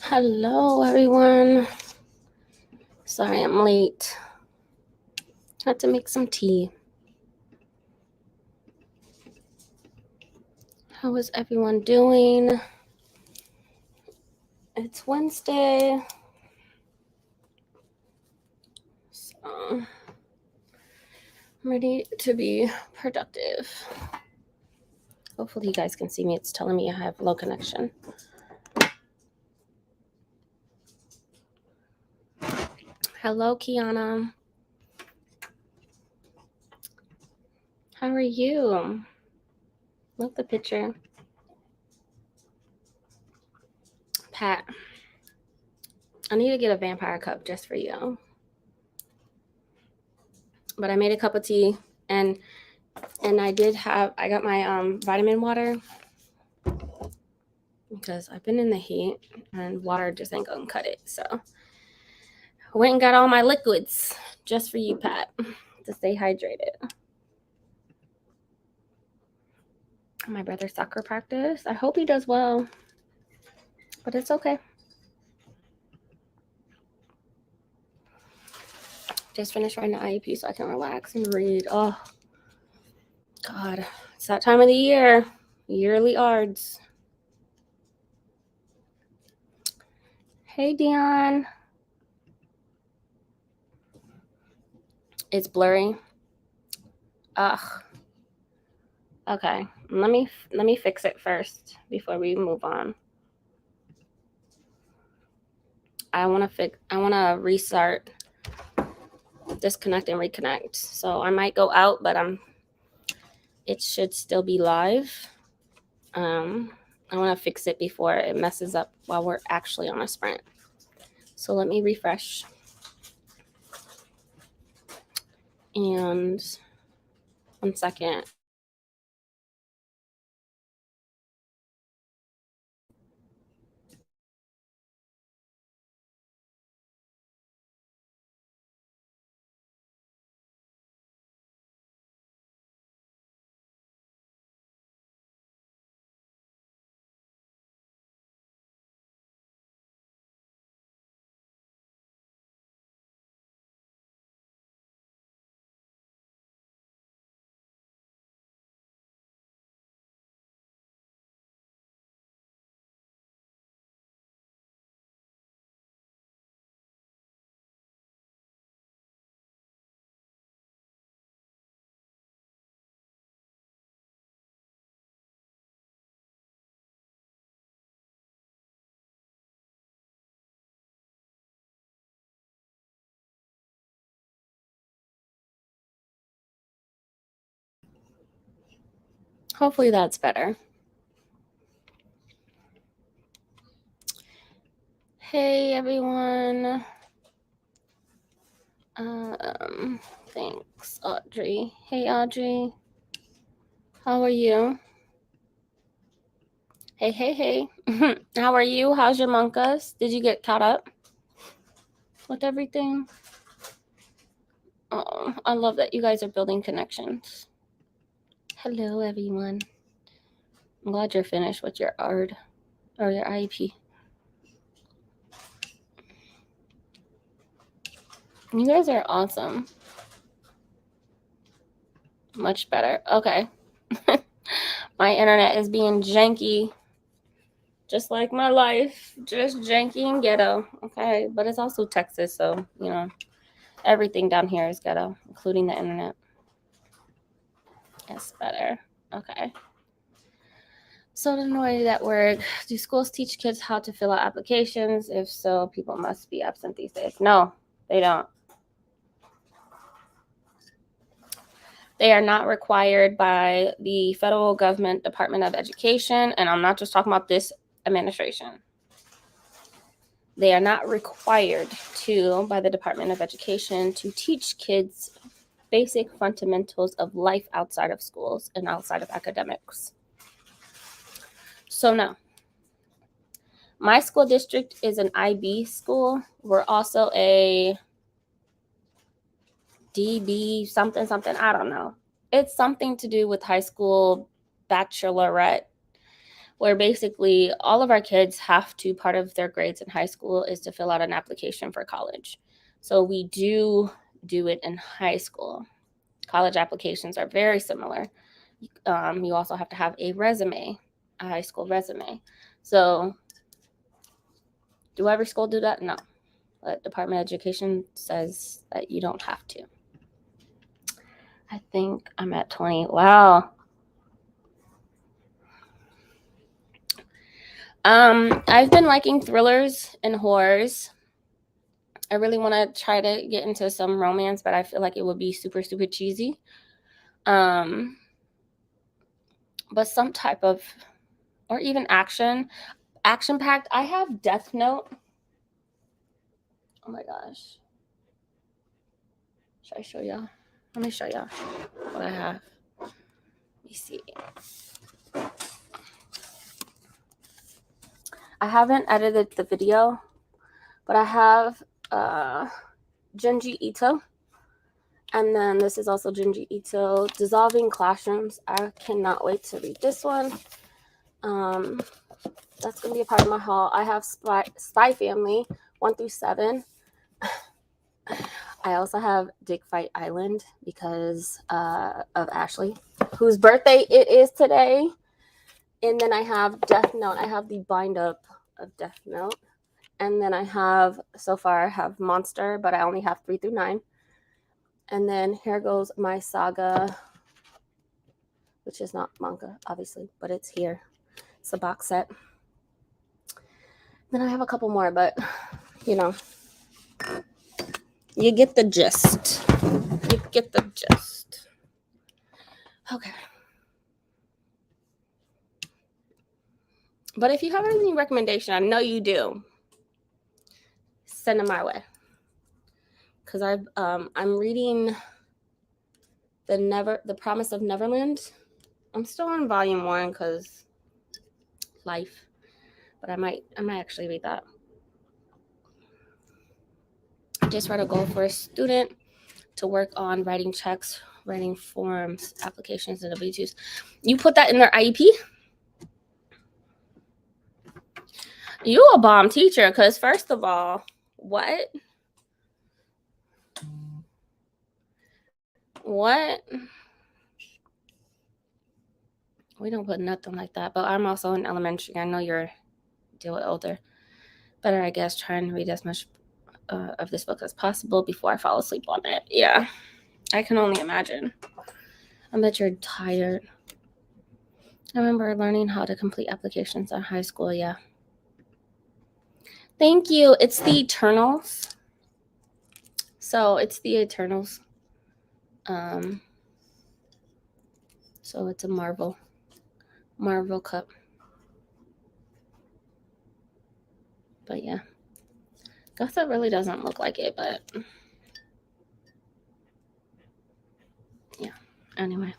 Hello, everyone. Sorry I'm late. Had to make some tea. How is everyone doing? It's Wednesday. So I'm ready to be productive. Hopefully you guys can see me. It's telling me I have low connection. Hello, Kiana. How are you? Love the picture. Pat, I need to get a vampire cup just for you. But I made a cup of tea and I got my vitamin water because I've been in the heat and water just ain't gonna cut it. So I went and got all my liquids just for you, Pat, to stay hydrated. My brother's soccer practice. I hope he does well, but it's okay. Just finished writing the IEP so I can relax and read. Oh, God. It's that time of the year. Yearly ARDS. Hey, Dion. It's blurry. Ugh. Okay. Let me fix it first before we move on. I want to restart, disconnect and reconnect. So I might go out, but it should still be live. I want to fix it before it messes up while we're actually on a sprint. So let me refresh. And 1 second. Hopefully that's better. Hey, everyone. Thanks, Audrey. Hey, Audrey. How are you? Hey. How are you? How's your monkas? Did you get caught up with everything? Oh, I love that you guys are building connections. Hello, everyone. I'm glad you're finished with your ARD or your IEP. You guys are awesome. Much better. Okay. My internet is being janky, just like my life. Just janky and ghetto. Okay. But it's also Texas, so, everything down here is ghetto, including the internet. Yes, better. Okay. So the way that work, do schools teach kids how to fill out applications? If so, people must be absent these days. No, they don't. They are not required by the federal government Department of Education, and I'm not just talking about this administration. They are not required to, by the Department of Education, to teach kids basic fundamentals of life outside of schools and outside of academics. So no. My school district is an IB school. We're also a DB something, I don't know. It's something to do with high school bachelorette. where basically all of our kids have to, part of their grades in high school is to fill out an application for college. So we do it in high school. College applications are very similar. You also have to have a resume, a high school resume. So do every school do that? No. But Department of Education says that you don't have to. I think I'm at 20. Wow. I've been liking thrillers and horrors. I really want to try to get into some romance, but I feel like it would be super, super cheesy. But some type of, or even action packed. I have Death Note. Oh my gosh. Should I show y'all? Let me show y'all what I have. Let me see. I haven't edited the video, but I have Junji Ito. And then this is also Junji Ito, Dissolving Classrooms. I cannot wait to read this one. That's going to be a part of my haul. I have Spy Family 1 through 7. I also have Dick Fight Island because of Ashley, whose birthday it is today. And then I have Death Note. I have the bind up of Death Note. And then I have, so far, I have Monster, but I only have 3 through 9. And then here goes my saga, which is not manga, obviously, but it's here. It's a box set. Then I have a couple more, but, you know, you get the gist. You get the gist. Okay. But if you have any recommendation, I know you do, send them my way. Because I'm reading The Promise of Neverland. I'm still on volume 1 because life. But I might actually read that. I just read A Goal for a Student to work on writing checks, writing forms, applications, and W-2s. You put that in their IEP? You a bomb teacher, because first of all, what? We don't put nothing like that, but I'm also in elementary. I know you're deal with older. Better, I guess, try and read as much of this book as possible before I fall asleep on it. Yeah, I can only imagine. I bet you're tired. I remember learning how to complete applications in high school. Yeah. Thank you. It's the Eternals. So it's the Eternals. So it's a Marvel cup. But yeah. Gotham really doesn't look like it, but yeah. Anyway.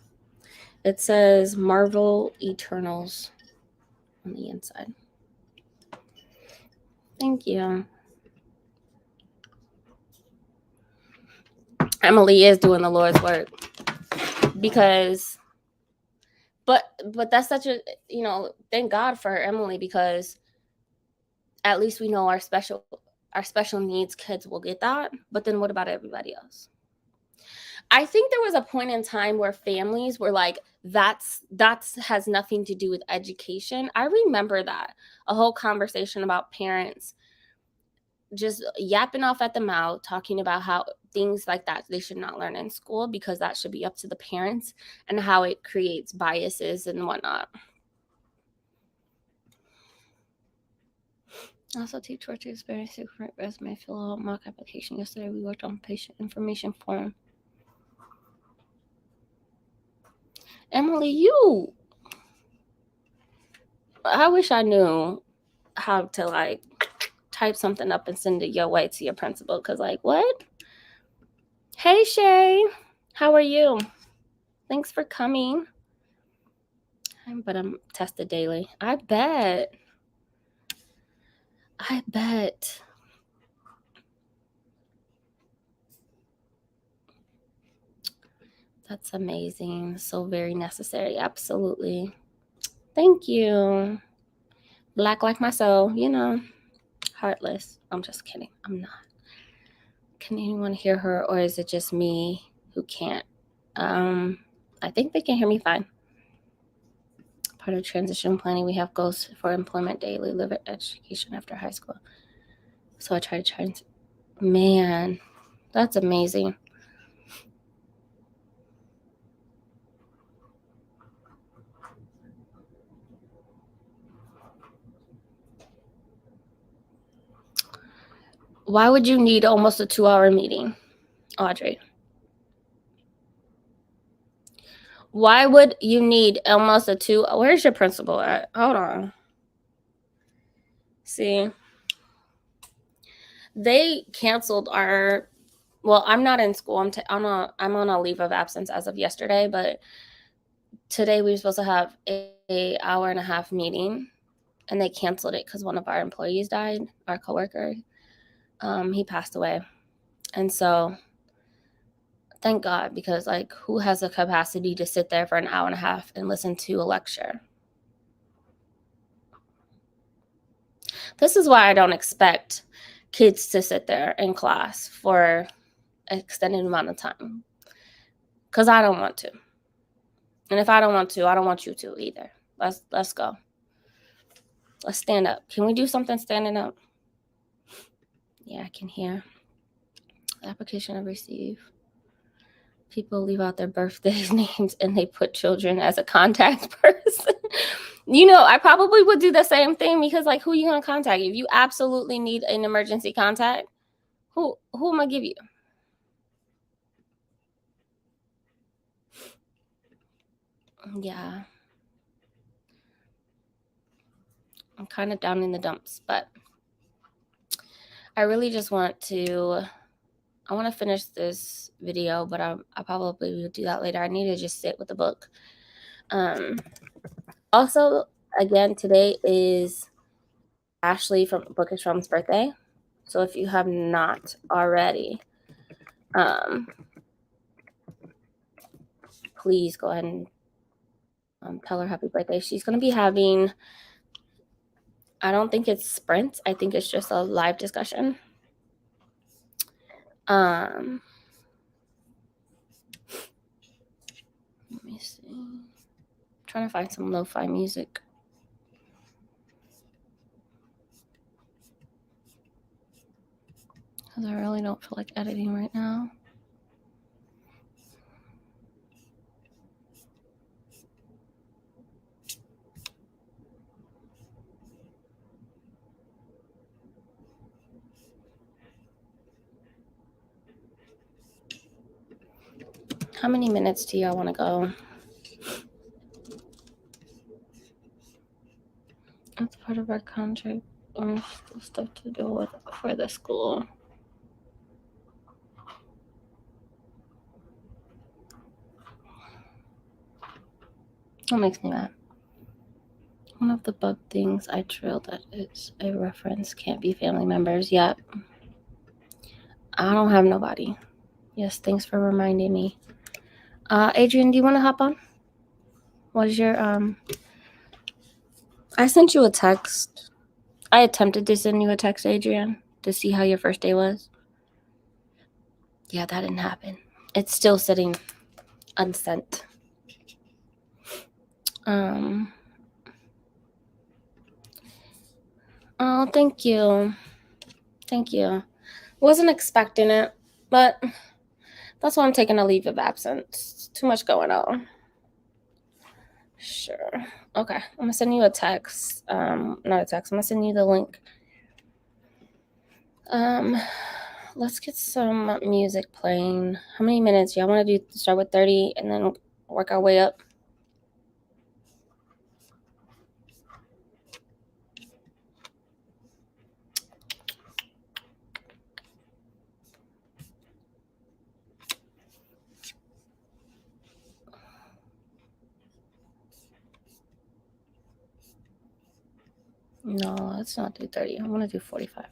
It says Marvel Eternals on the inside. Thank you. Emily is doing the Lord's work because but that's such a, thank God for Emily, because at least we know our special needs kids will get that. But then what about everybody else? I think there was a point in time where families were like, that's has nothing to do with education. I remember that, a whole conversation about parents just yapping off at the mouth, talking about how things like that they should not learn in school because that should be up to the parents, and how it creates biases and whatnot. Also, teach work to experience different resume, fill out mock application. Yesterday, we worked on patient information form. Emily, I wish I knew how to type something up and send it your way to your principal. Because what? Hey, Shay, how are you? Thanks for coming. But I'm tested daily. I bet. That's amazing. So very necessary. Absolutely. Thank you. Black like my soul, you know, heartless. I'm just kidding. I'm not. Can anyone hear her, or is it just me who can't? I think they can hear me fine. Part of transition planning, we have goals for employment, daily living, education after high school. So I try to man, that's amazing. Why would you need almost a 2-hour meeting, Audrey? Why would you need almost a 2? Where's your principal at? Hold on. See, they canceled our. Well, I'm not in school. I'm on a leave of absence as of yesterday, but today we were supposed to have a hour and a half meeting, and they canceled it because one of our employees died. Our coworker, he passed away, and so thank God, because like, who has the capacity to sit there for an hour and a half and listen to a lecture? This is why I don't expect kids to sit there in class for an extended amount of time, because I don't want to. And if I don't want to, I don't want you to either. Let's go. Let's stand up. Can we do something standing up? Yeah, I can hear. Application I receive. People leave out their birthdays, names, and they put children as a contact person. You know, I probably would do the same thing, because like, who are you gonna contact? If you absolutely need an emergency contact, who am I give you? Yeah. I'm kind of down in the dumps, but I really just want to finish this video, but I probably will do that later. I need to just sit with the book. Also, again, today is Ashley from Bookish Mom's birthday. So if you have not already, please go ahead and tell her happy birthday. She's going to be having, I don't think it's sprints. I think it's just a live discussion. Let me see. I'm trying to find some lo-fi music. Because I really don't feel like editing right now. How many minutes do y'all want to go? That's part of our contract or stuff to do with for the school. That makes me mad. One of the bug things I drilled that it's a reference can't be family members. Yep. I don't have nobody. Yes, thanks for reminding me. Adrian, do you want to hop on? What is your I sent you a text. I attempted to send you a text, Adrian, to see how your first day was. Yeah, that didn't happen. It's still sitting unsent. Oh, thank you. Thank you. Wasn't expecting it, but that's why I'm taking a leave of absence. Too much going on. Sure. Okay. I'm gonna send you a text. Not a text. I'm gonna send you the link. Let's get some music playing. How many minutes? Y'all want to start with 30 and then work our way up? No, let's not do 30. I want to do 45.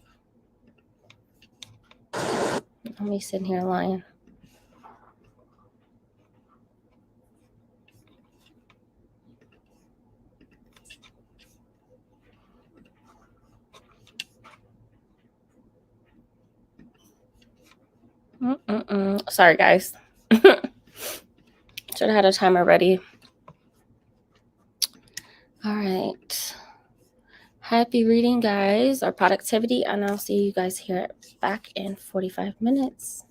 Let me sit here lying. Sorry, guys. Should have had a timer ready. All right. Happy reading, guys, or productivity, and I'll see you guys here back in 45 minutes.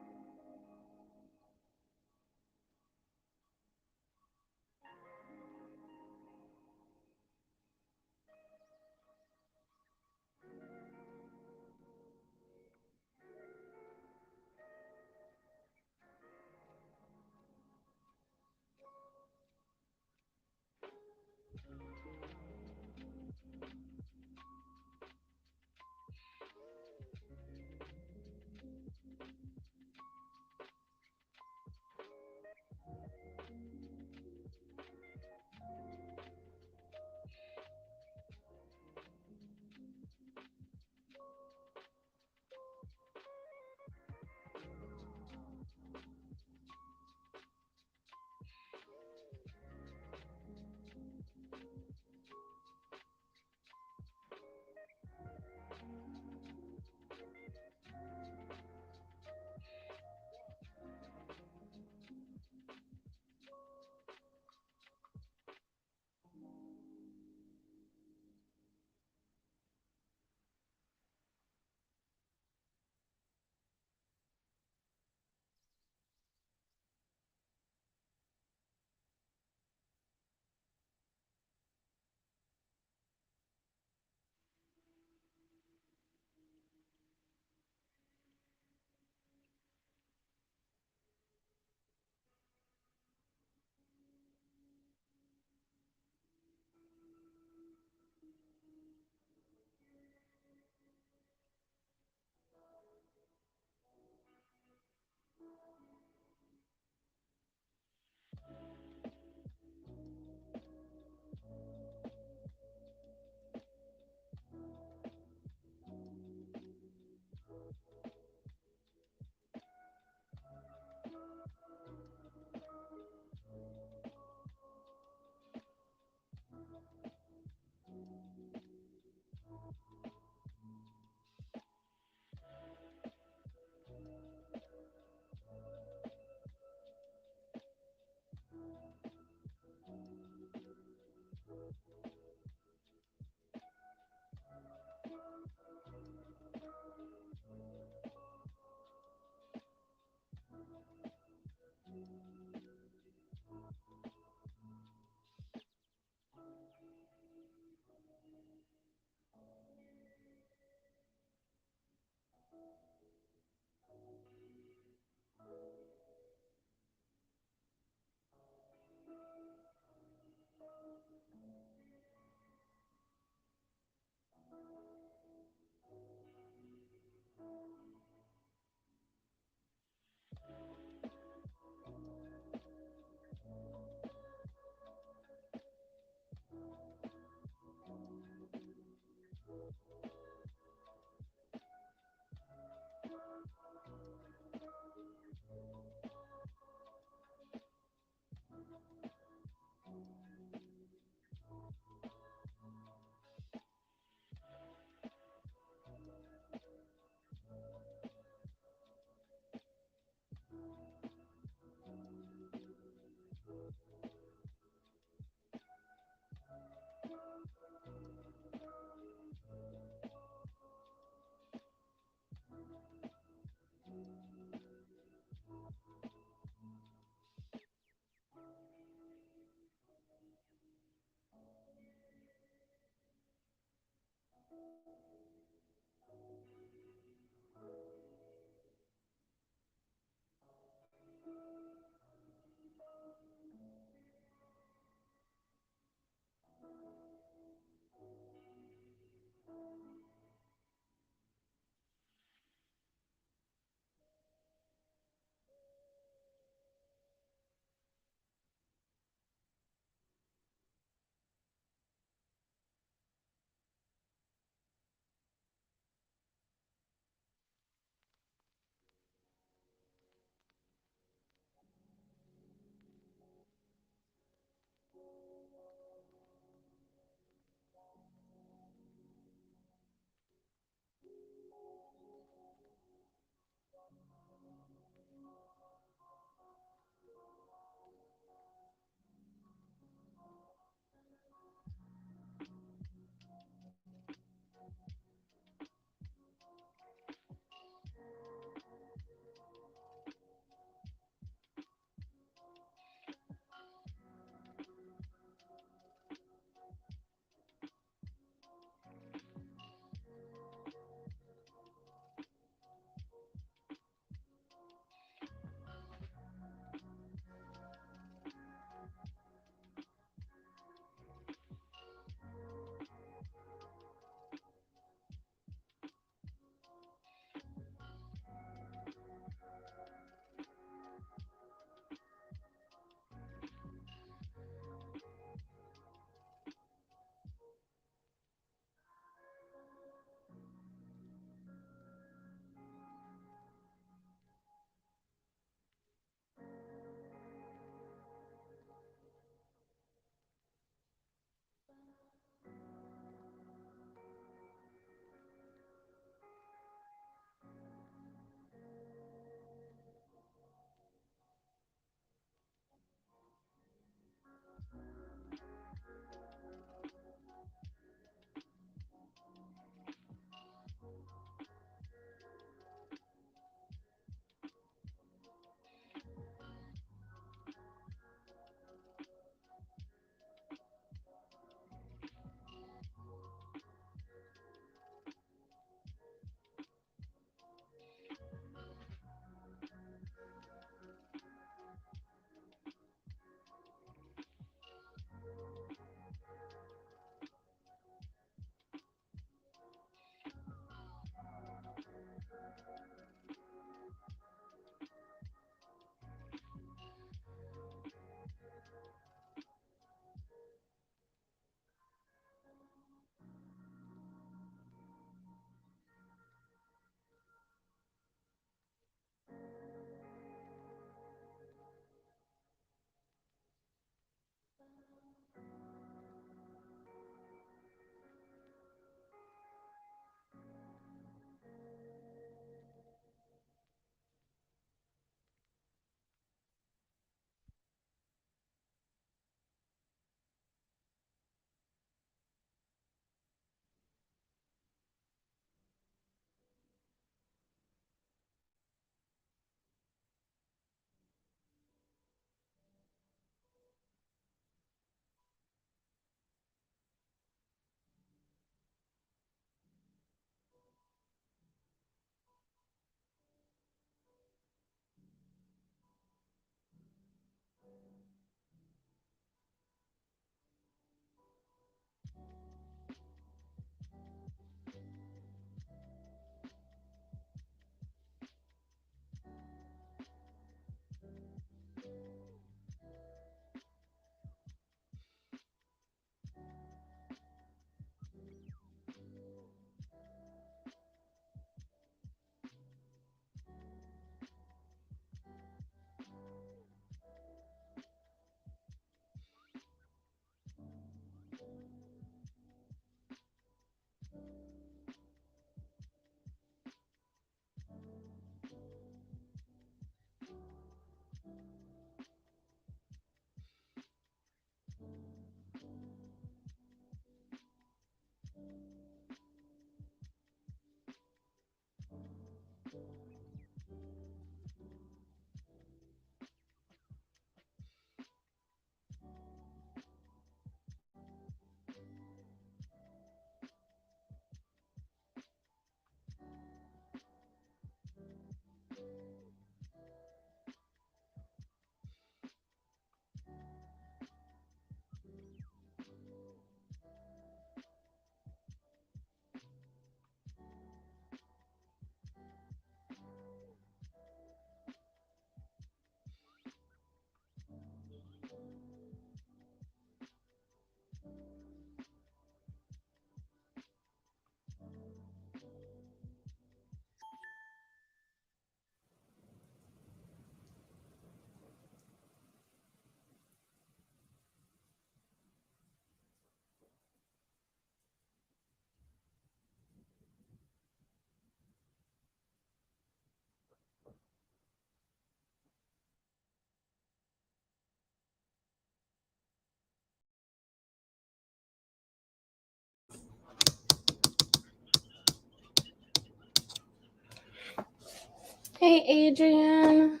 Hey, Adrian.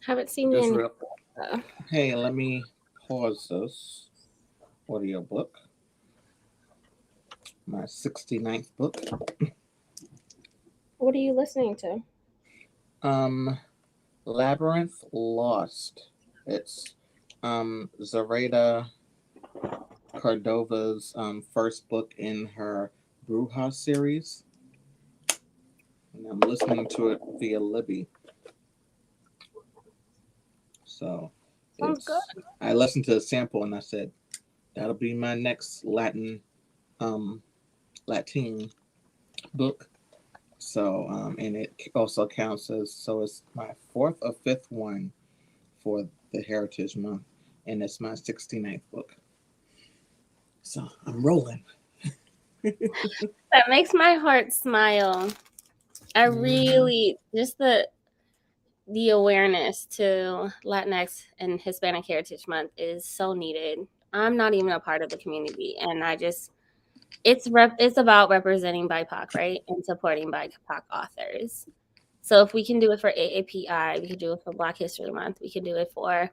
Haven't seen you Just in real. here. Hey, let me pause this audiobook. My 69th book. What are you listening to? Um, Labyrinth Lost. It's Zareda Cordova's first book in her Bruja series, and I'm listening to it via Libby. So Sounds good. I listened to a sample and I said that'll be my next um Latin book. So and it also counts as, so it's my fourth or fifth one for the Heritage Month, and it's my 69th book. So I'm rolling. That makes my heart smile. I Mm-hmm. really just the awareness to Latinx and Hispanic Heritage Month is so needed. I'm not even a part of the community, and it's about representing BIPOC, right, and supporting BIPOC authors. So if we can do it for AAPI, we can do it for Black History Month, we can do it for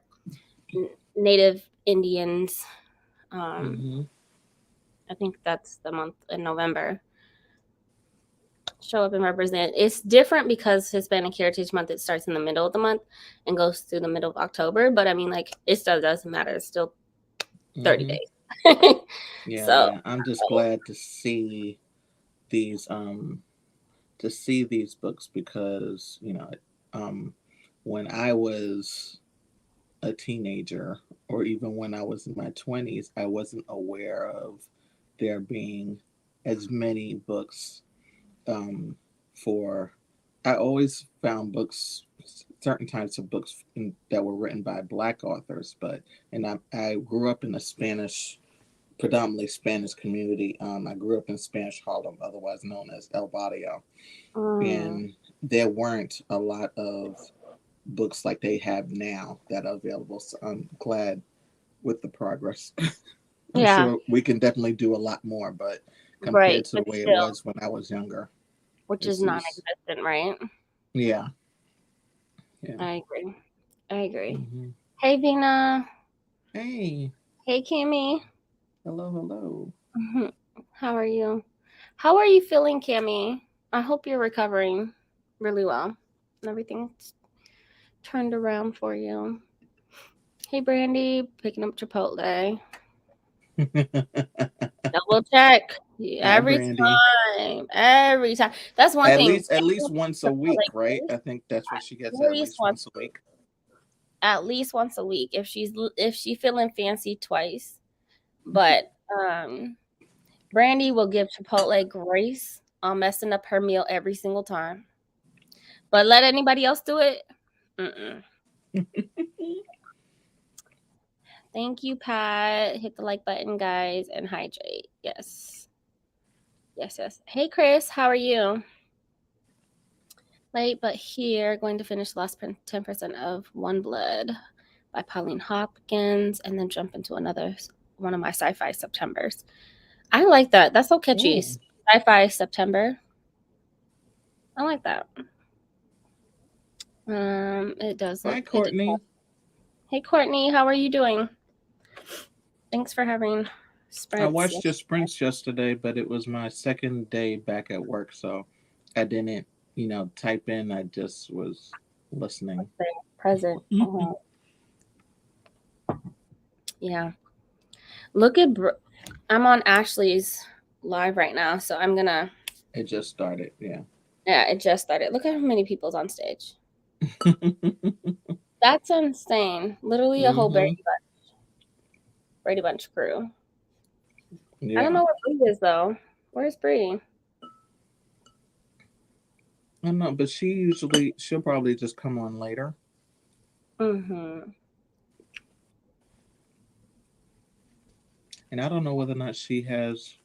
Native Indians. Um, Mm-hmm. I think that's the month in November. Show up and represent. It's different because Hispanic Heritage Month, it starts in the middle of the month and goes through the middle of October. But I mean, like, it still doesn't matter. It's still 30 Mm-hmm. days. Yeah, So, yeah. I'm just glad these to see these books because when I was a teenager, or even when I was in my 20s, I wasn't aware of there being as many books um, for. I always found books, certain types of books that were written by Black authors, but I grew up in a predominantly Spanish community. I grew up in Spanish Harlem, otherwise known as El Barrio, mm, and there weren't a lot of books like they have now that are available. So I'm glad with the progress. I'm yeah, sure we can definitely do a lot more, but right. compared to the But way it still, was when I was younger, which is this non is, existent, right? yeah, yeah. I agree. I agree. Hmm. Hey, Vina. Hey, Hey, Kimmy. hello, hello. Mhm. How are you? How are you feeling, Kimmy? I hope you're recovering really well. Everything's turned around for you. Hey, Brandy, picking up Chipotle. Double check Hi, every Brandy. time. Every time. That's one thing. At least once a week, Chipotle right? Grace, I think that's what she gets, at at least least once, once a week. at least once a week. If she feeling fancy, twice. But Brandy will give Chipotle grace on messing up her meal every single time. But let anybody else do it. Mm-mm. Thank you, Pat. Hit the like button, guys, and hydrate. Yes. Yes, yes. Hey, Chris, how are you? Late but here, going to finish the last 10% of One Blood by Pauline Hopkins and then jump into another one of my sci-fi Septembers. I like that. That's so catchy. Oh, Sci-fi September. I like that. It does look hi, it did. Courtney. Hey Courtney, how are you doing? Thanks for having I sprints. watched your sprints yesterday, but it was my second day back at work, so I didn't, type in. I just was listening. Present. Yeah. Look at I'm on Ashley's live right now, so I'm gonna. It just started, yeah. Yeah, it just started. Look at how many people's on stage. That's insane. Literally a whole Hmm. Brady Bunch crew. I don't Yeah. know where Bree is though. Where's Bree? I don't know, but she'll probably just come on later. Mm-hmm. And I don't know whether or not she has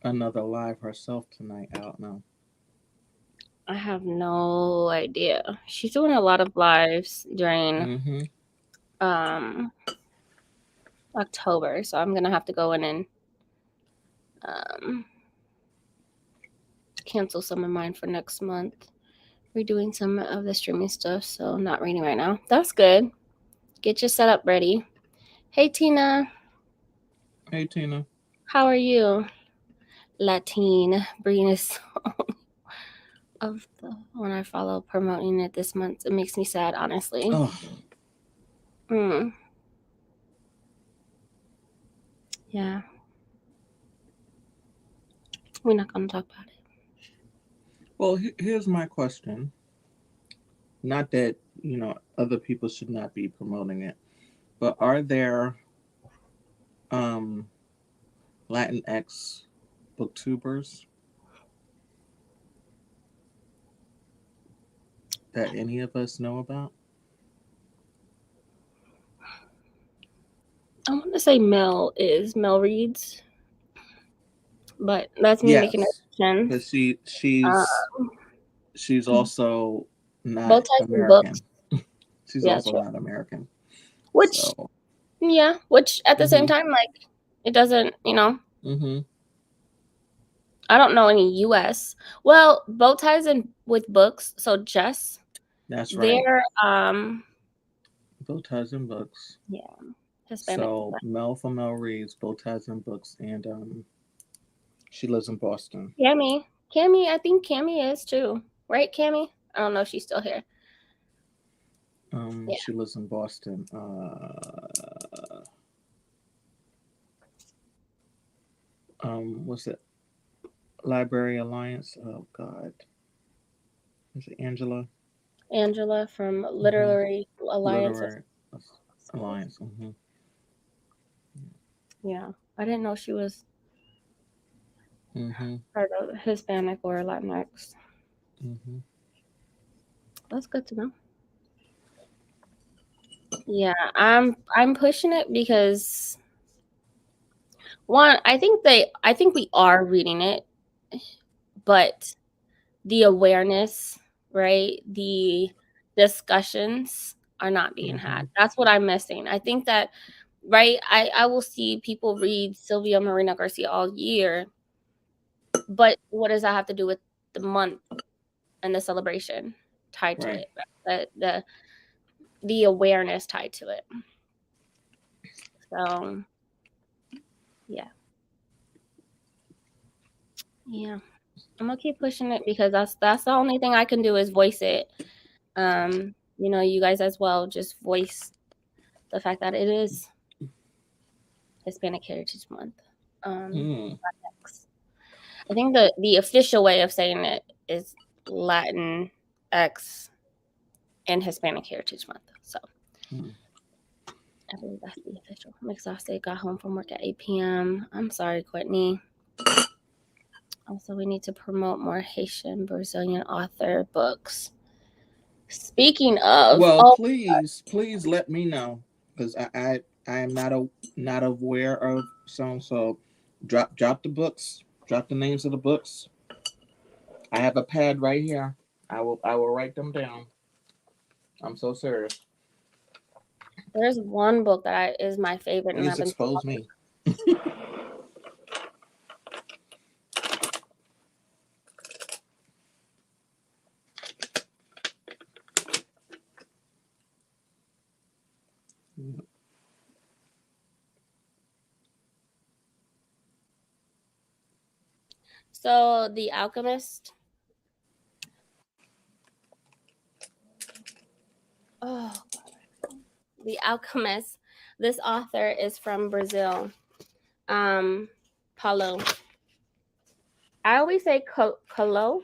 another live herself tonight. I don't know. I have no idea. She's doing a lot of lives during Hmm. um October, so I'm gonna have to go in and um cancel some of mine for next month. We're doing some of the streaming stuff, so I'm not reading right now. That's good. Get your setup ready. Hey, Tina. Hey, Tina. How are you? Latine Brenus of the one I follow promoting it this month. It makes me sad, honestly. Oh, Yeah. We're not going to talk about it. well, here's my question. Not that, other people should not be promoting it, but are there um Latinx booktubers that any of us know about? I want to say Mel reads, but that's me making Yes, a assumption. but she's also not Both types of American. books. She's Yeah, also true. not American. Which, So, yeah, which at the same mhm, time, like, it doesn't, mhm, I don't know any U.S. Well, bow ties and with books. So Jess, that's right. they're Bow ties and books. yeah, Hispanic. So Mel from Mel reads Bow ties and books, and she lives in Boston. Cammy, I think Cammy is too, right? Cammy, I don't know if she's still here. Yeah, She lives in Boston. What's it? Library Alliance. Oh God, is it Angela? Angela from Mm-hmm. Literary Alliance. Literary Alliance. Mm-hmm. Yeah, I didn't know she was Mm-hmm. part of Hispanic or Latinx. Mm-hmm. That's good to know. Yeah, I'm pushing it because one, I think we are reading it, but the awareness, right? The discussions are not being Mm-hmm. had. That's what I'm missing. I think that, right? I will see people read Sylvia Marina Garcia all year, but what does that have to do with the month and the celebration tied to Right. it? The awareness tied to it. So yeah. Yeah. I'm gonna keep pushing it because that's the only thing I can do is voice it. You guys as well, just voice the fact that it is Hispanic Heritage Month. Mm. I think the official way of saying it is Latin X and Hispanic Heritage Month. So Mm. I believe that's the official. I'm exhausted. Got home from work at 8 p.m. I'm sorry, Courtney. Also, we need to promote more Haitian Brazilian author books. Speaking of, Well, oh, please let me know because I am not aware of some. So drop the books. Drop the names of the books. I have a pad right here. I will write them down. I'm so serious. there's one book that is my favorite, and I've Please been expose me. so The Alchemist. Oh, The Alchemist. This author is from Brazil. Paulo. I always say Colo,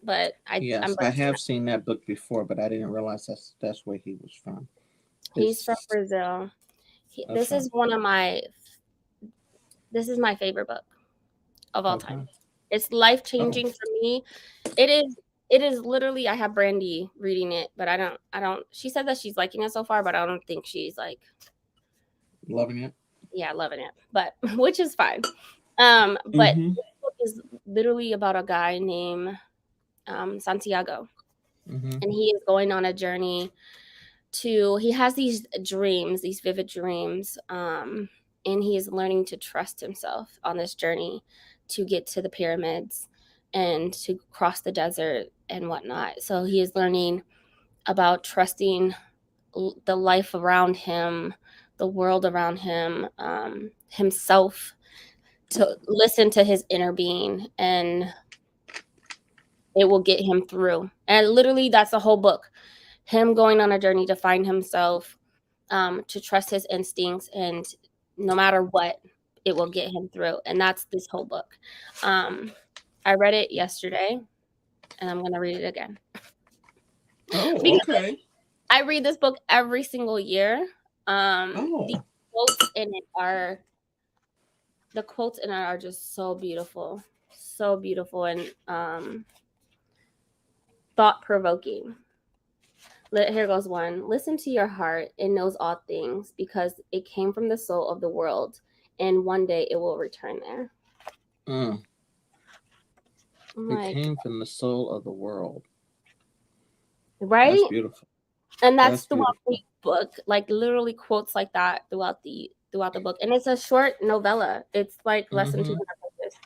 but I'm Yes, I butchering have it. seen that book before, but I didn't realize that's where he was from. He's from His Brazil. This okay, is this is my favorite book of all time. okay. It's life Oh, changing for me. It is literally, I have Brandy reading it, but I don't she said that she's liking it so far, but I don't think she's like, loving it. yeah, loving it. But which is fine. But Mm-hmm. this book is literally about a guy named Santiago, Mm-hmm. and he is going on a journey he has these dreams, these vivid dreams, and he is learning to trust himself on this journey to get to the pyramids. and to cross the desert and whatnot. So he is learning about trusting the life around him, the world around him, himself, to listen to his inner being, and it will get him through. And literally, that's the whole book. Him going on a journey to find himself, to trust his instincts, and no matter what, it will get him through. And that's this whole book. I read it yesterday, and I'm gonna read it again Oh, because okay. I read this book every single year. The Oh, quotes in it are just so beautiful, and thought provoking. Here goes one. Listen to your heart. It knows all things because it came from the soul of the world, and one day it will return there. mm. I'm It like, came from the soul of the world. That's right? beautiful. And that's That's throughout the beautiful. book, like literally quotes like that throughout the book. And it's a short novella. It's like less than Mm-hmm. 200 pages.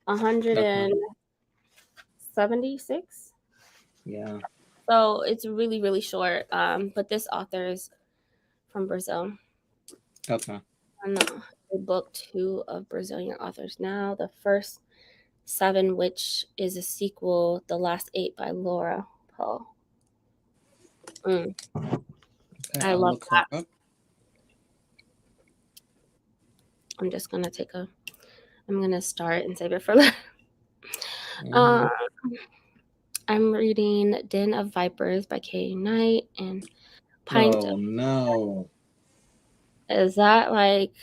176. Okay. Yeah. So it's really, really short. But this author is from Brazil. Okay. I know the book two of Brazilian authors now. The first seven, which is a sequel, the last eight by Laura Poe. Mm, Okay. I I'll love look her that. up. I'm just gonna I'm gonna start and save it for later. Mm-hmm. Uh, I'm reading Den of Vipers by Katie Knight and Pint. Oh no. Is that like,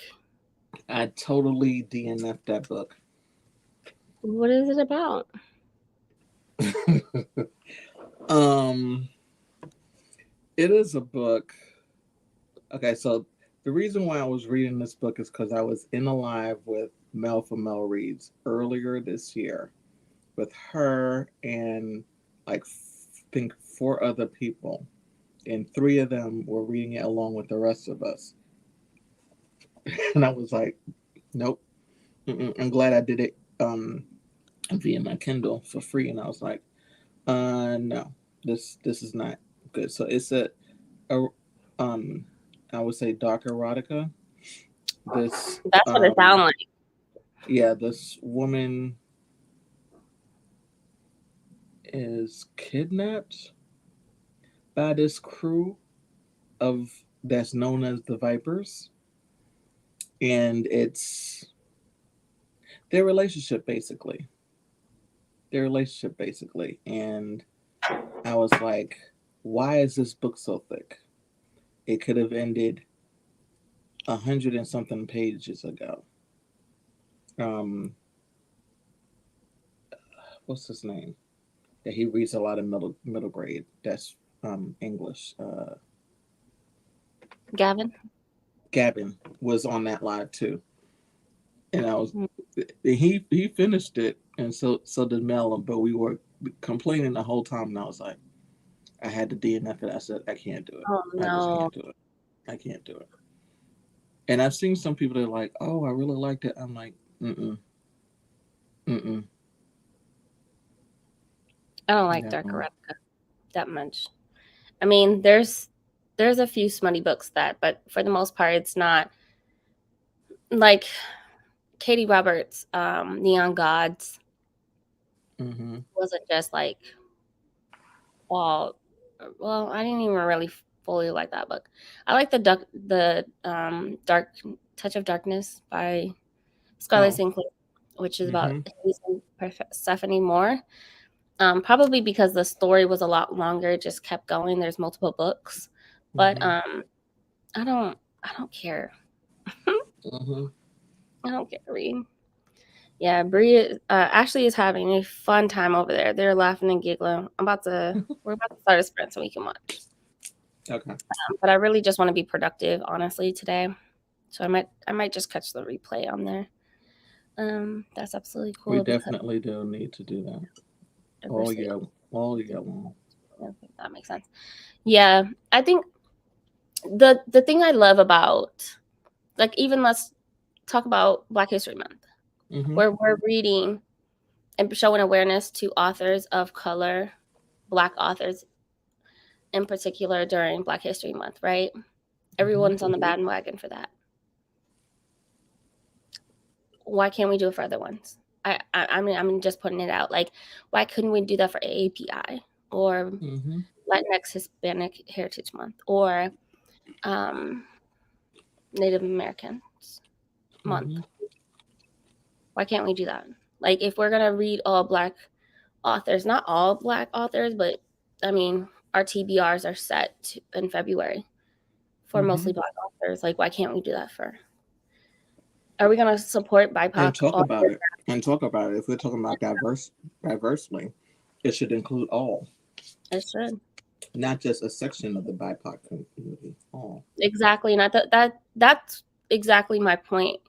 I totally DNF'd that book. what is it about? um, it is a book. Okay, so the reason why I was reading this book is because I was in a live with Mel for Mel Reads earlier this year with her and like think four other people, and three of them were reading it along with the rest of us. And I was like, nope. I'm glad I did it via my Kindle for free. And I was like, no, this is not good. So it's a um, I would say dark erotica. This That's what it sounds like. yeah, this woman is kidnapped by this crew of that's known as the Vipers, and it's their relationship basically. Their relationship basically, and I was like, why is this book so thick? It could have ended 100 and something pages ago. Um, what's his name? That he reads a lot of middle grade. That's English. Gavin? Gavin was on that live too, and I was Mm. he finished it, and so did Mel. But we were complaining the whole time, and I was like, I had to DNF it. I said, I can't do it. Oh I just no. can't do it. I can't do it. And I've seen some people that are like, oh, I really liked it. I'm like, mm mm, I don't like dark no. erotica that much. I mean, there's a few smutty books but for the most part, it's not like Katie Roberts, Neon Gods Mm-hmm. wasn't just like all. Well, I didn't even really fully like that book. I like Dark Touch of Darkness by Scarlett Oh. Sinclair, which is about Mm-hmm. Stephanie Moore. Probably because the story was a lot longer, it just kept going. There's multiple books, but Mm-hmm. I don't care. Mm-hmm. I don't care to read. Yeah, Brie Ashley is having a fun time over there. They're laughing and giggling. We're about to start a sprint so we can watch. Okay. But I really just want to be productive, honestly, today. So I might just catch the replay on there. That's absolutely We cool because definitely do need to do that. All diversity. year, all year long. Okay, that makes sense. Yeah, I think the thing I love about, like, even let's talk about Black History Month, Mm-hmm. where we're reading and showing awareness to authors of color, Black authors in particular during Black History Month, right? Everyone's on the bandwagon for that. Why can't we do it for other ones? I mean, I'm just putting it out. Like, why couldn't we do that for AAPI or Latinx Hispanic Heritage Month or Native Americans Month? Why can't we do that? Like, if we're gonna read all Black authors, not all Black authors, but I mean, our TBRs are set in February for mostly Black authors. Like, why can't we do that for? Are we gonna support BIPOC and talk authors? about it? And talk about it. If we're talking about diversely, it should include all. It should. Not just a section of the BIPOC community. All. Exactly, and I thought that's exactly my point,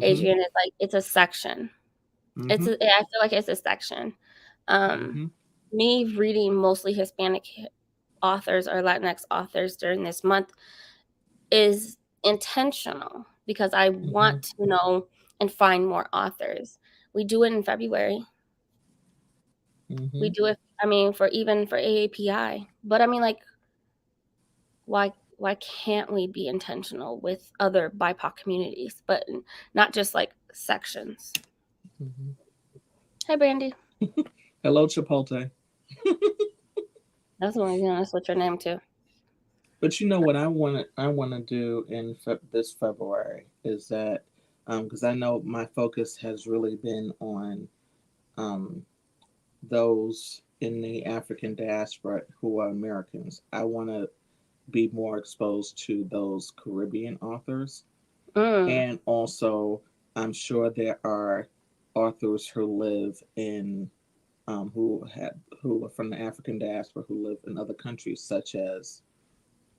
Adrian. Is like it's a section. I feel like it's a section. Me reading mostly Hispanic authors or Latinx authors during this month is intentional because I want to know and find more authors. We do it in February. We do it, I mean, for AAPI. But I mean, like, why can't we be intentional with other BIPOC communities, but not just like sections? Hi, Brandy. Hello, Chipotle. That's what I'm gonna switch your name to. But you know what I want to do in this February is that because I know my focus has really been on those in the African diaspora who are Americans. I want to be more exposed to those Caribbean authors, and also I'm sure there are authors who live in who are from the African diaspora who live in other countries such as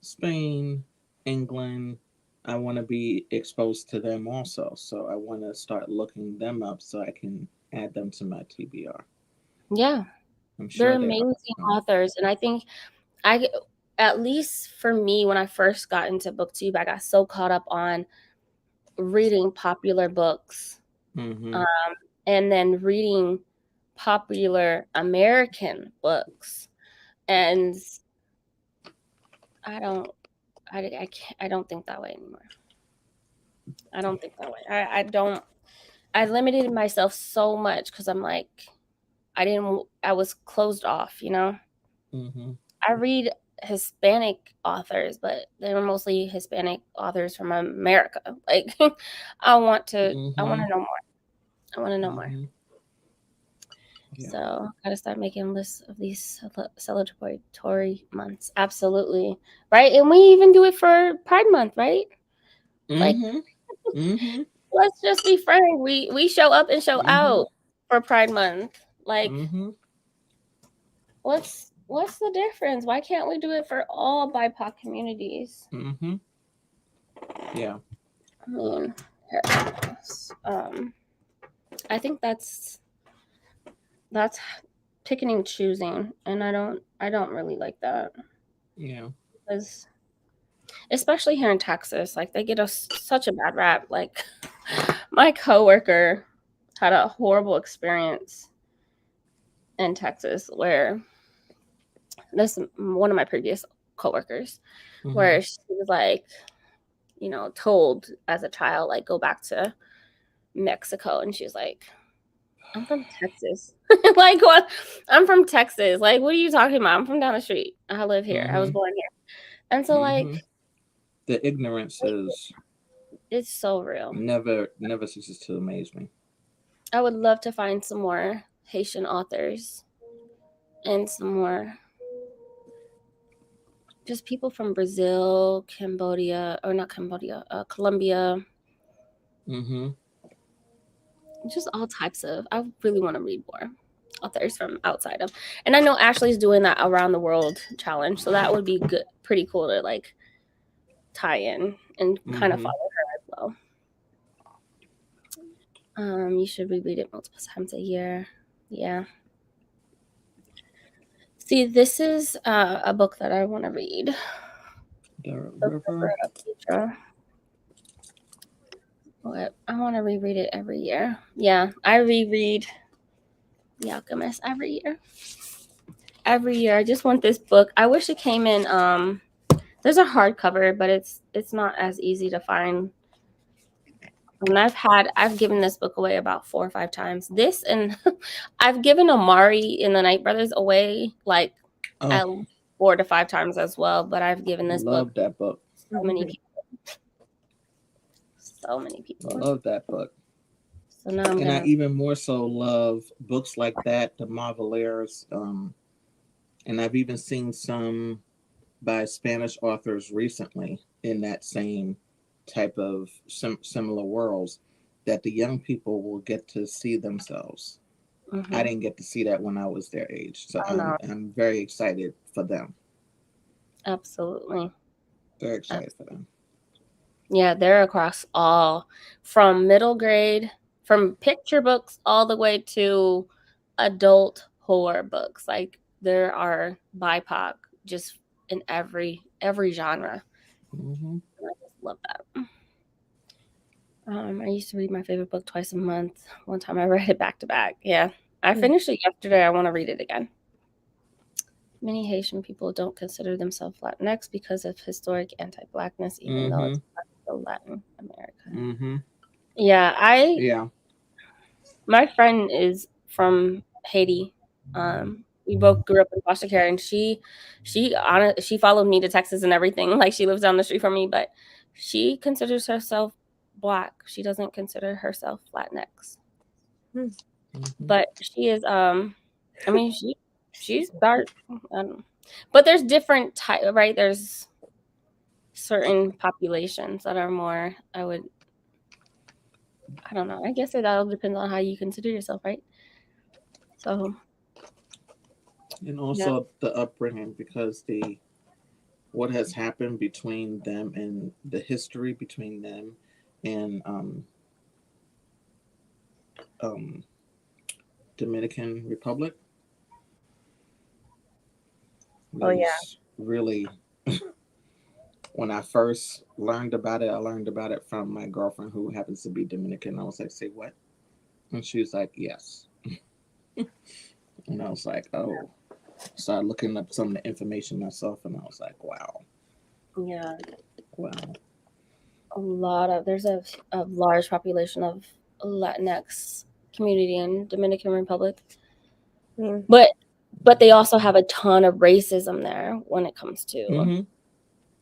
Spain, England. I want to be exposed to them also. So I want to start looking them up so I can add them to my TBR. Yeah. I'm sure They're amazing authors. And I think at least for me, when I first got into BookTube, I got so caught up on reading popular books and then reading popular American books. And I don't think that way anymore. I don't think that way. I limited myself so much because I'm like, I was closed off, you know? I read Hispanic authors, but they were mostly Hispanic authors from America. Like, I want to know more. I want to know more. Yeah. So, gotta start making lists of these celebratory months. Absolutely. Right? And we even do it for Pride Month, right? Like, let's just be frank. We show up and show out for Pride Month. Like, what's the difference? Why can't we do it for all BIPOC communities? Yeah. I mean, I think that's picking and choosing, and I don't really like that. Yeah. Because especially here in Texas, like they get us such a bad rap. Like my coworker had a horrible experience in Texas where this one of my previous coworkers where she was like, you know, told as a child, like, go back to Mexico, and she was like, I'm from Texas. Like, what? I'm from Texas. Like, what are you talking about? I'm from down the street. I live here. I was born here. And so, like, the ignorance is it's so real. Never ceases to amaze me. I would love to find some more Haitian authors and some more just people from Brazil, Cambodia, or not Cambodia, Colombia. Just all types of. I really want to read more authors from outside of. And I know Ashley's doing that around the world challenge, so that would be good, pretty cool to like tie in and kind of follow her as well. You should reread it multiple times a year. Yeah. See, this is a book that I want to read. The River of Future. I want to reread it every year. Yeah, I reread The Alchemist every year. Every year. I just want this book. I wish it came in there's a hardcover, but it's not as easy to find. And I've given this book away about 4 or 5 times. This and I've given Amari and the Night Brothers away like Oh, at 4 to 5 times as well, but I've given this book love that book. so many people. So many people. Love that book. So now I'm And I gonna even more so love books like that, the Marveleers. And I've even seen some by Spanish authors recently in that same type of similar worlds that the young people will get to see themselves. I didn't get to see that when I was their age, so I know. I'm very excited for them. Absolutely. Very excited for them. Yeah, they're across all from middle grade, from picture books all the way to adult horror books. Like there are BIPOC just in every genre. Mm-hmm. And I just love that. I used to read my favorite book twice a month. One time I read it back to back. Yeah. I finished it yesterday. I want to read it again. Many Haitian people don't consider themselves Latinx because of historic anti-blackness, even though it's part of Latin America. Mm-hmm. Yeah, Yeah. my friend is from Haiti. We both grew up in foster care, and she followed me to Texas and everything. Like she lives down the street from me, but she considers herself Black. She doesn't consider herself Latinx, but she is. I mean, she's dark, but there's different type, right? There's certain populations that are more. I don't know. I guess it all depends on how you consider yourself, right? So And yeah. also the upbringing, because the what has happened between them and the history between them and um, Dominican Republic Oh yeah. is really, when I first learned about it, I learned about it from my girlfriend who happens to be Dominican. I was like, say what? And she was like, yes. And I was like, oh. Started looking up some of the information myself, and I was like, wow. Yeah, Wow. there's a large population of Latinx community in Dominican Republic, Mm. but they also have a ton of racism there when it comes to Mm-hmm.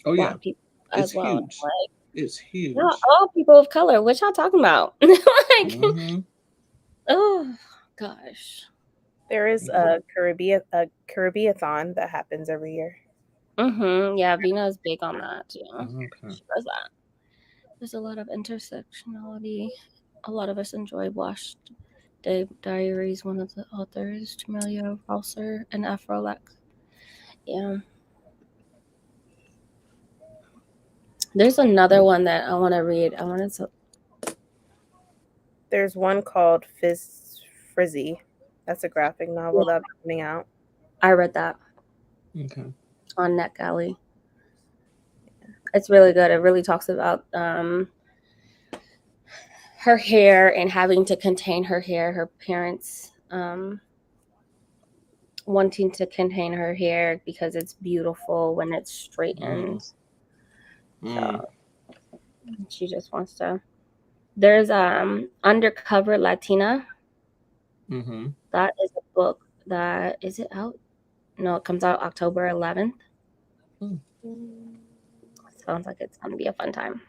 Oh, yeah. Black people It's as well. huge. Like It's not huge. all people of color. What y'all talking about? Like, Mm-hmm. oh gosh. There is Yeah. a Caribbeathon that happens every year. Yeah, Vina is big on that too. Okay. She does that. There's a lot of intersectionality. A lot of us enjoy Washed Day Diaries. One of the authors, Jamelia Ralser and Afrolex. Yeah. There's another one that I want to read. I wanted to. There's one called Frizzy. That's a graphic novel that'll be coming out. I read that Okay. on NetGalley. It's really good. It really talks about her hair and having to contain her hair. Her parents wanting to contain her hair because it's beautiful when it's straightened. Mm. So she just wants to. There's Undercover Latina. Mm-hmm. That is a book that is it out? No, it comes out October 11th. Mm. Sounds like it's gonna be a fun time.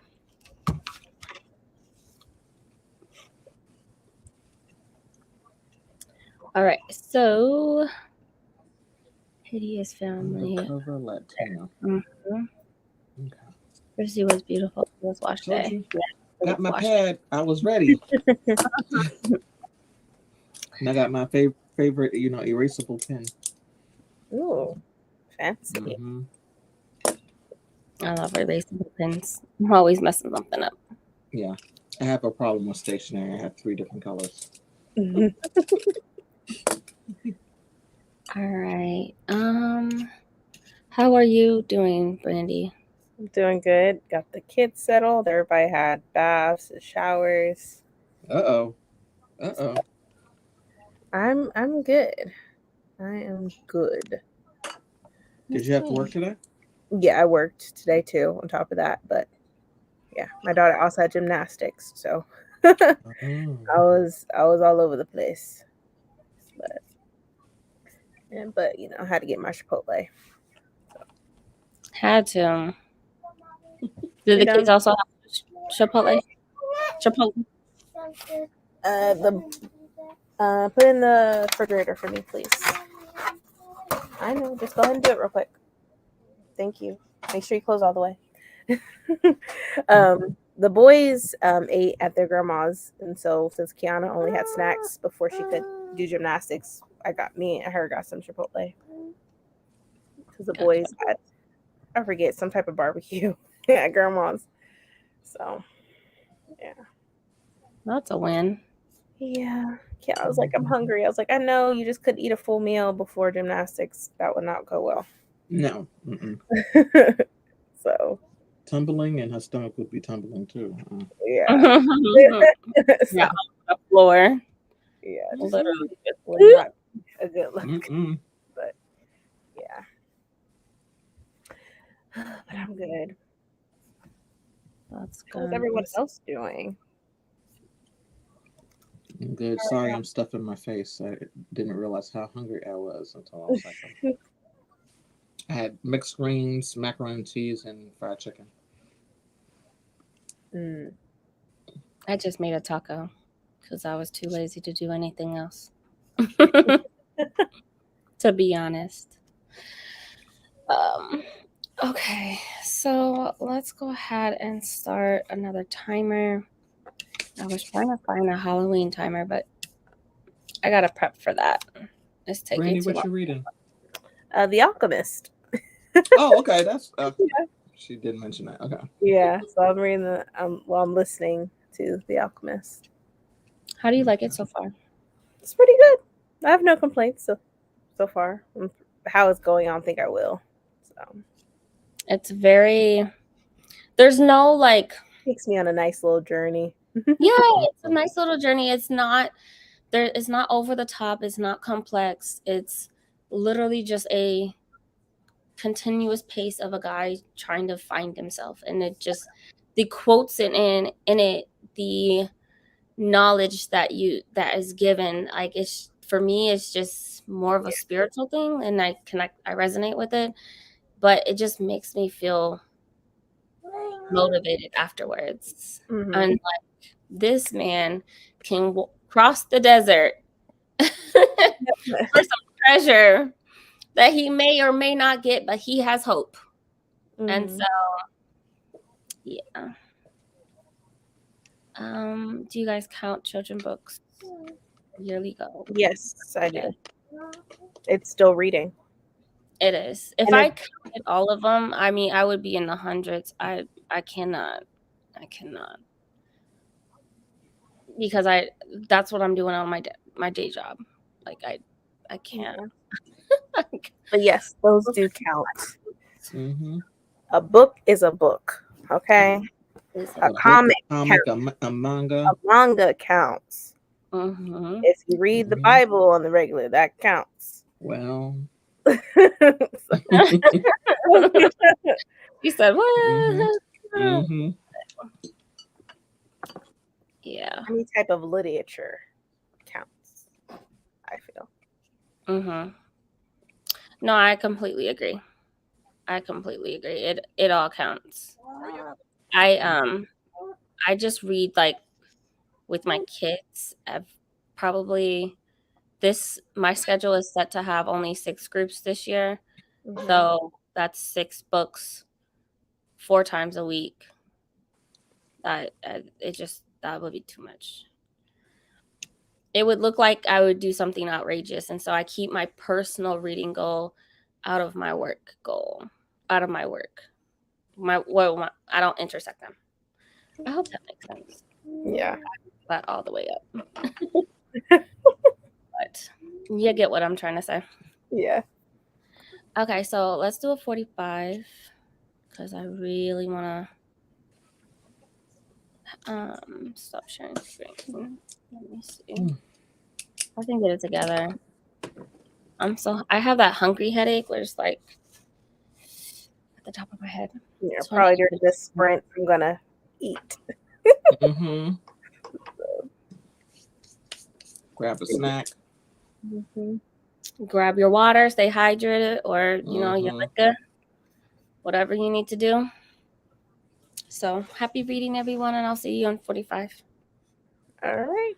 All right, so Hideous Family. Undercover Latina. Mm-hmm. Okay. Chrissy was beautiful. It was wash Told day. you. Yeah, Got my wash pad. I was ready. And I got my favorite, erasable pen. Ooh, fancy. Mm-hmm. I love erasable pens. I'm always messing something up. Yeah. I have a problem with stationery. I have 3 different colors. All right. How are you doing, Brandy? I'm doing good. Got the kids settled. Everybody had baths and showers. Uh-oh. Uh-oh. I'm good. I am good. Did you have to work today? Yeah, I worked today too. On top of that, but yeah, my daughter also had gymnastics, so I Mm. was all over the place. But I had to get my Chipotle. Had to. Did You the know, kids also have Chipotle? Chipotle. the put in the refrigerator for me, please. I know. Just go ahead and do it real quick. Thank you. Make sure you close all the way. The boys ate at their grandma's, and so since Kiana only had snacks before she could do gymnastics, me and her got some Chipotle because the Gotcha. boys had, I forget, some type of barbecue at grandma's. So yeah, That's a win. yeah. I was like, I'm hungry. I was like, I know you just couldn't eat a full meal before gymnastics. That would not go well. No. Mm-mm. So Tumbling, and her stomach would be tumbling too. yeah. Yeah, So, on the floor. yeah, just Literally. would not be a good look. Mm-mm. But yeah, but I'm good. That's How's good. everyone else doing? I'm good. Sorry, I'm stuffing my face. I didn't realize how hungry I was until I was like, I had mixed greens, macaroni and cheese, and fried chicken. Mm. I just made a taco because I was too lazy to do anything else. To be honest. Um, okay, so let's go ahead and start another timer. I was trying to find a Halloween timer, but I gotta prep for that. It's taking Brandy, too what long. you reading? The Alchemist. Oh, okay. That's she did mention that. Okay. Yeah, so I'm reading I'm listening to The Alchemist. How do you like it so far? It's pretty good. I have no complaints so far. How it's going, I don't think I will. So It's very. There's no like. takes me on a nice little journey. Yeah, it's a nice little journey. It's not there. It's not over the top. It's not complex. It's literally just a continuous pace of a guy trying to find himself, and it just the quotes in it, the knowledge that is given, like it's for me it's just more of a spiritual thing, and I resonate with it, but it just makes me feel motivated afterwards. Mm-hmm. And like this man can cross the desert for some treasure that he may or may not get, but he has hope. And so yeah. Do you guys count children books yearly goal? Yes, I do. It's still reading. It is. If And I counted all of them, I mean, I would be in the hundreds. I cannot, because that's what I'm doing on my day job. Like I can't. But yes, those do count. Mm-hmm. A book is a book, okay? A comic counts. a manga. A manga counts. Mm-hmm. If you read the Bible on the regular, that counts. Well, You said what? Mm-hmm. Yeah. Any type of literature counts, I feel. Mm-hmm. No, I completely agree. It all counts. I just read like with my kids. I've probably my schedule is set to have only 6 groups this year. Mm-hmm. So that's 6 books 4 times a week. That would be too much. It would look like I would do something outrageous, and so I keep my personal reading goal out of my work goal. Out of my work. I don't intersect them. I hope that makes sense. Yeah. That all the way up. But you get what I'm trying to say. Yeah. Okay, so let's do a 45 because I really want to stop sharing screen. Let me see. I can get it together. I have that hungry headache where it's like at the top of my head. Yeah, So probably during this sprint, I'm gonna eat. Mm-hmm. Grab a snack. grab your water, stay hydrated, or your Mm-hmm. liquor, whatever you need to do. So happy reading, everyone, and I'll see you on 45. All right.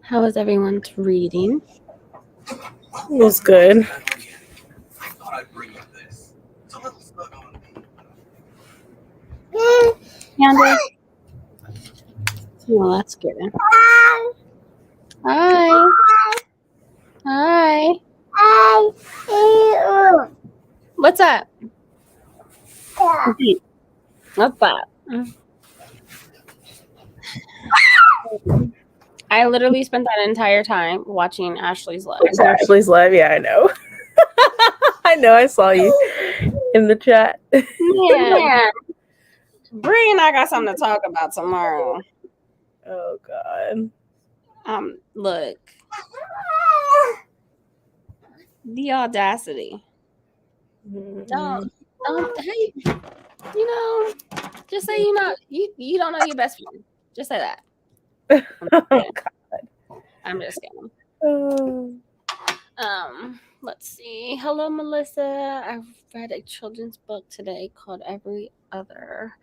How was everyone's reading? It was good. Candace? Well, that's good. Hi. Hi. What's up? What's that? I literally spent that entire time watching Ashley's live. Ashley's live. Yeah, I know. I know. I saw you in the chat. Yeah. Bree and I got something to talk about tomorrow. Oh God. Look. The audacity. Don't hey, you know, just say you don't know your best friend. Just say that. I'm just kidding. Let's see. Hello, Melissa. I've read a children's book today called Every Other.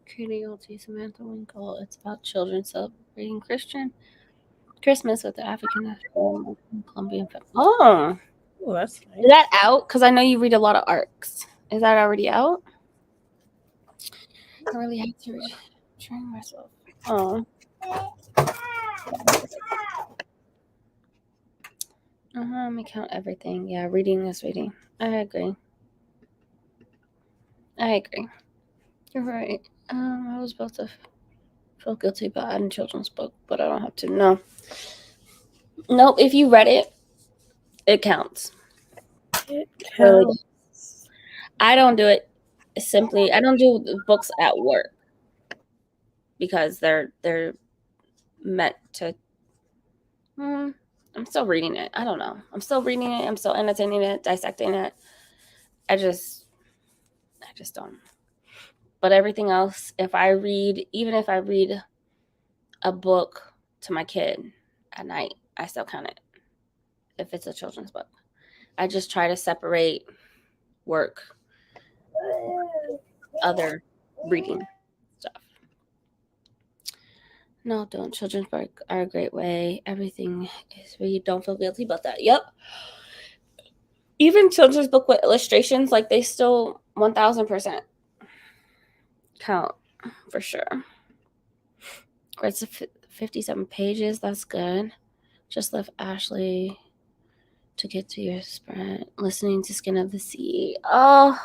Curiosity, Samantha Winkle. It's about children celebrating Christmas with the African Colombian family. Oh, that's nice. Is that out? Because I know you read a lot of arcs. Is that already out? I really have to train myself. Oh. Let me count everything. Yeah, reading is reading. I agree. You're right. I was about to feel guilty about adding children's book, but I don't have to. No. Nope. If you read it, it counts. It Really. counts. I don't do it simply. I don't do books at work because they're meant to. I'm still reading it. I don't know. I'm still reading it. I'm still entertaining it, dissecting it. I just don't. But everything else, even if I read a book to my kid at night, I still count it if it's a children's book. I just try to separate work, other reading stuff. No, don't. Children's books are a great way. Everything is read. Don't feel guilty about that. Yep. Even children's book with illustrations, like they still 1000% count for sure. It's 57 pages. That's good. Just left Ashley to get to your sprint. Listening to Skin of the Sea. Oh,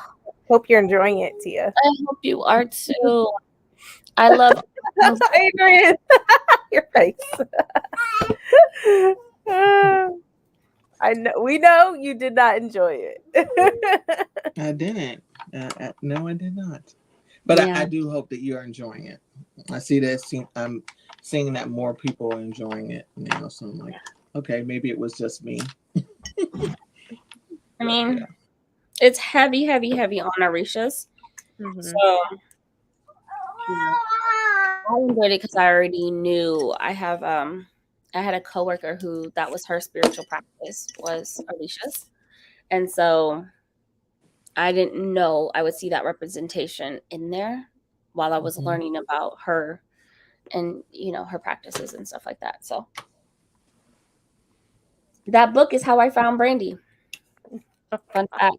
hope you're enjoying it, Tia. I hope you are too. I love. I agree. Your face. I know. We know you did not enjoy it. I didn't. No, I did not. But yeah. I do hope that you're enjoying it. I see that. I'm seeing that more people are enjoying it now. So I'm like, okay, maybe it was just me. I mean, it's heavy on Arisha's. Mm-hmm. So I enjoyed it because I already knew. I had a coworker who that was her spiritual practice was Arisha's, and so I didn't know I would see that representation in there while I was learning about her and her practices and stuff like that. So that book is how I found Brandy. Fun fact.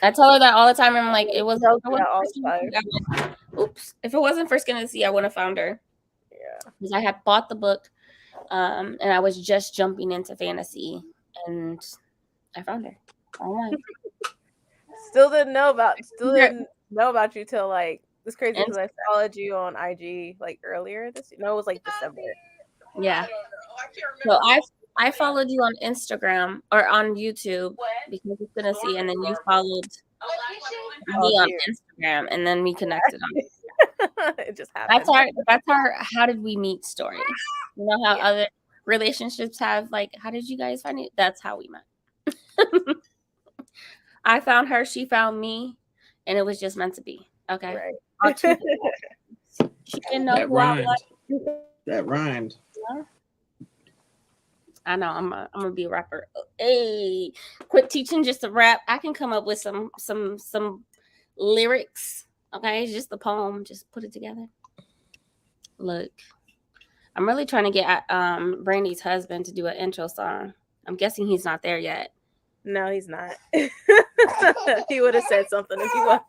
I tell her that all the time. I'm like, oops. If it wasn't for Skin of the Sea, I wouldn't have found her. Yeah. Because I had bought the book, and I was just jumping into fantasy, and I found her. All right. Still didn't know about you till like it's crazy because I followed you on IG like earlier this year. No, it was like December. Yeah. So I followed you on Instagram or on YouTube because it's gonna see, and then you followed me on Instagram, and then we connected on it just happened. That's our how did we meet story. You know how other relationships have like how did you guys find it? That's how we met. I found her, she found me, and it was just meant to be. Okay. Right. She didn't know who I was. That rhymed. Yeah. I know I'm gonna be a rapper. Hey, quit teaching just to rap. I can come up with some lyrics. Okay, it's just a poem. Just put it together. Look, I'm really trying to get Brandy's husband to do an intro song. I'm guessing he's not there yet. No, he's not. He would have said something if he was.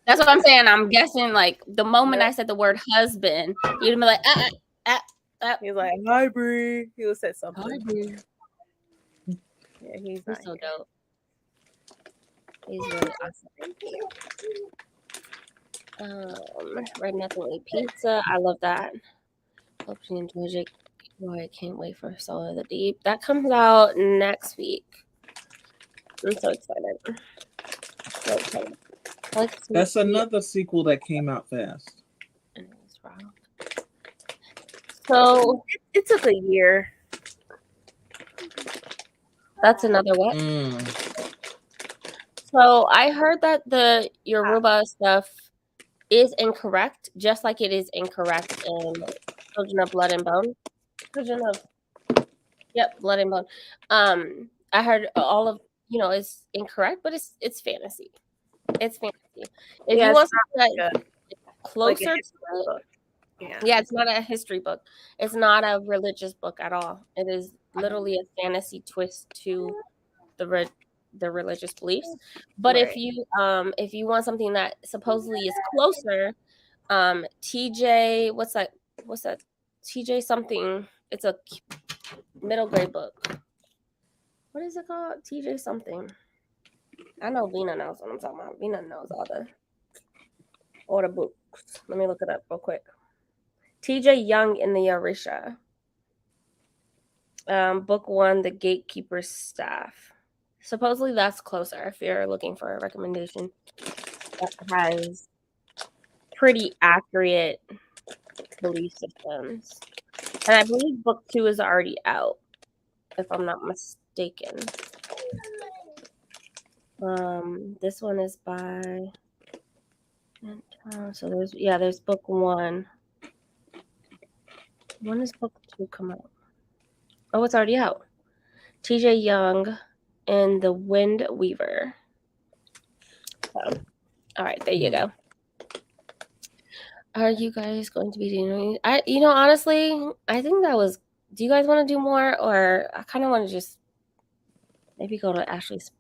That's what I'm saying. I'm guessing like the moment I said the word husband, you'd be like, He's like, hi, Bree. He would have said something. Hi, Bree. Yeah, he's He's so dope. He's really awesome. Red Nothing Eat Pizza. I love that. Hope you enjoyed it. Boy, I can't wait for Soul of the Deep. That comes out next week. I'm so excited. So excited. That's another sequel that came out fast. So it took a year. That's another what? So I heard that the Yoruba stuff is incorrect, just like it is incorrect in Children of Blood and Bone. Blood and Bone. I heard all of is incorrect, but it's fantasy. It's fantasy. If you want something like closer to it, it's not a history book. It's not a religious book at all. It is literally a fantasy twist to the religious beliefs. But if you want something that supposedly is closer, TJ, what's that? TJ something. It's a middle grade book. What is it called? TJ something. I know Vina knows what I'm talking about. Vina knows all the books. Let me look it up real quick. TJ Young in the Orisha. Book 1, The Gatekeeper's Staff. Supposedly that's closer if you're looking for a recommendation that has pretty accurate belief systems. And I believe book 2 is already out, if I'm not mistaken. This one is by so there's book 1. When does book 2 come out? Oh, it's already out. TJ Young and the Wind Weaver. So, all right, there you go. Are you guys going to be doing? Honestly, I think that was. Do you guys want to do more, or I kind of want to just maybe go to Ashley's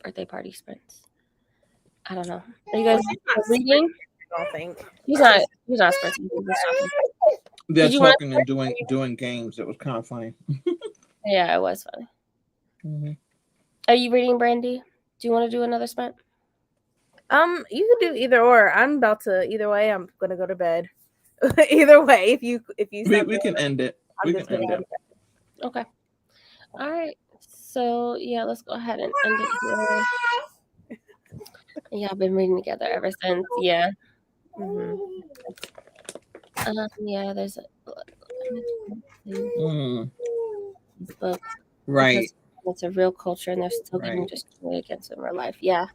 birthday party sprints? I don't know. Are you guys reading? I don't think He's not sprinting. They're talking and doing games. It was kind of funny. Yeah, it was funny. Mm-hmm. Are you reading, Brandy? Do you want to do another sprint? You could do either or. I'm about to. Either way, I'm gonna go to bed. Either way, if you we can end it. We can end it. Okay. All right. So yeah, let's go ahead and end it here. Yeah, I've been reading together ever since. Yeah. Mm-hmm. Yeah, there's these books. Right. It's a real culture, and they're still getting destroyed against in real life. Yeah.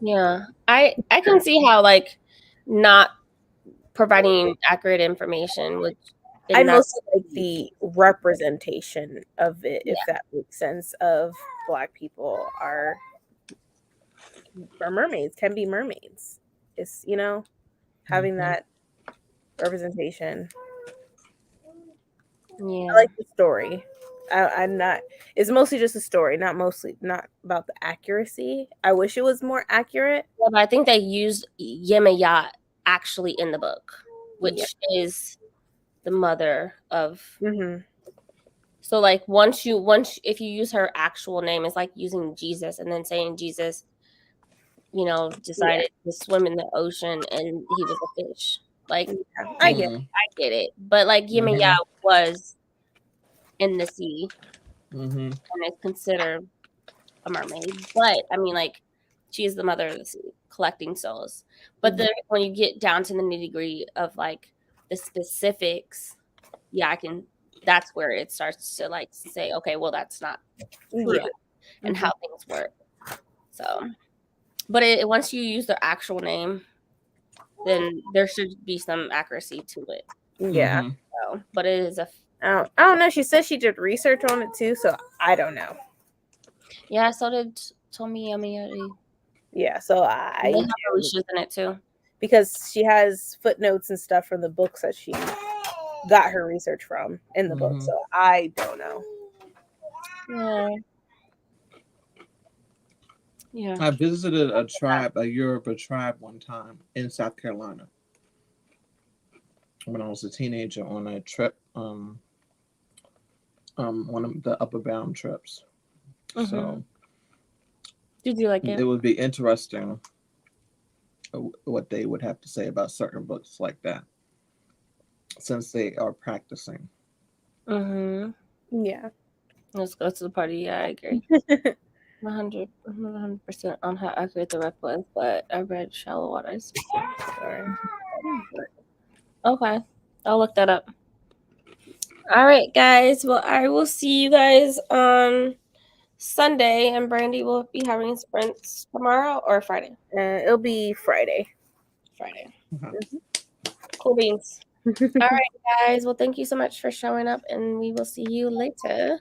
Yeah. I can see how not providing accurate information would. I mostly like the representation of it, if that makes sense, of Black people are mermaids, can be mermaids. It's, having that representation. Yeah. I like the story. I'm not, it's mostly just a story, not about the accuracy. I wish it was more accurate. Yeah, but I think they used Yemaya actually in the book, which is the mother of. Mm-hmm. So if you use her actual name, it's like using Jesus and then saying Jesus, decided to swim in the ocean and he was a fish. I get it. But Yemaya was in the sea and is considered a mermaid. But I mean, she is the mother of the sea, collecting souls. But when you get down to the nitty-gritty of the specifics, that's where it starts to say, okay, well, that's not true and how things work. So, but once you use the actual name, then there should be some accuracy to it. Yeah. So, but it is I don't know. She said she did research on it too, so I don't know. Yeah, so did Tomi Yamiyori. Yeah, so They I have do, Alicia's in it too. because she has footnotes and stuff from the books that she got her research from in the book. Mhm. So I don't know. Yeah. Yeah. I visited a tribe, a Yoruba tribe, one time in South Carolina when I was a teenager on a trip, one of the Upper Bound trips. So Did you like it? it would be interesting what they would have to say about certain books like that, since they are practicing. Yeah. Let's go to the party. Yeah, I agree. 100% on how accurate the rep was, but I read Shallow Waters. Sorry. Okay, I'll look that up. All right, guys. Well, I will see you guys on Sunday, and Brandy will be having sprints tomorrow or Friday. It'll be Friday. Friday. Mhm. Cool beans. All right, guys. Well, thank you so much for showing up, and we will see you later.